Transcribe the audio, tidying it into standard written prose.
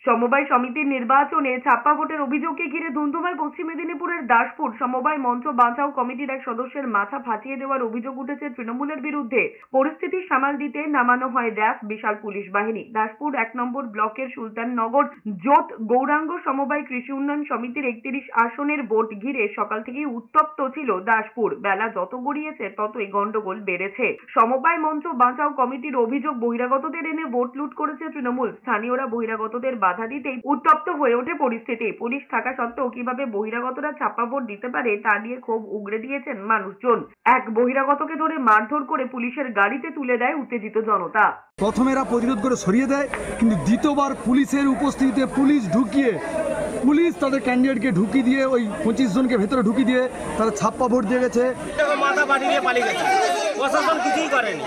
সমবায় সমিতির নির্বাচনে ছাপ্পা ভোটের অভিযোগকে ঘিরে ধুন্ধুমায় পশ্চিম মেদিনীপুরের দাসপুর সমবায় মঞ্চ বাঁচাও কমিটির এক সদস্যের মাথা ফাটিয়ে দেওয়ার অভিযোগ উঠেছে তৃণমূলের বিরুদ্ধে। পরিস্থিতি সামাল দিতে নামানো হয় র্যাব বিশাল পুলিশ বাহিনী। দাসপুর 1 নম্বর ব্লকের সুলতাননগর জোট গৌরাঙ্গ সমবায় কৃষি উন্নয়ন সমিতির 31 আসনের ভোট ঘিরে সকাল থেকেই উত্তপ্ত ছিল দাসপুর। বেলা যত গড়িয়েছে ততই গন্ডগোল বেড়েছে। সমবায় মঞ্চ বাঁচাও কমিটির অভিযোগ, বহিরাগতদের এনে ভোট লুট করেছে তৃণমূল। স্থানীয়রা বহিরাগতদের বাধা দিতেই উত্তপ্ত হয়ে ওঠে পরিস্থিতি। পুলিশ থাকা সত্ত্বেও কিভাবে বহিরাগতরা ছাপ্পা ভোট দিতে পারে তা নিয়ে ক্ষোভ উগরে দিয়েছেন মানুষজন। এক বহিরাগতকে ধরে মারধর করে পুলিশের গাড়িতে তুলে দেয় উত্তেজিত জনতা। প্রথমে এরা প্রতিরোধ করে সরিয়ে দেয়, কিন্তু দ্বিতীয়বার পুলিশের উপস্থিতিতে পুলিশ তাদের ক্যান্ডিডেটকে ঢুকিয়ে দিয়ে ওই 25 জনকে ভেতরে ঢুকিয়ে দিয়ে তারা ছাপ্পা ভোট দিয়ে গেছে। মাথা বাড়ি দিয়ে পালিয়ে গেছে, প্রশাসন কিছুই করেনি।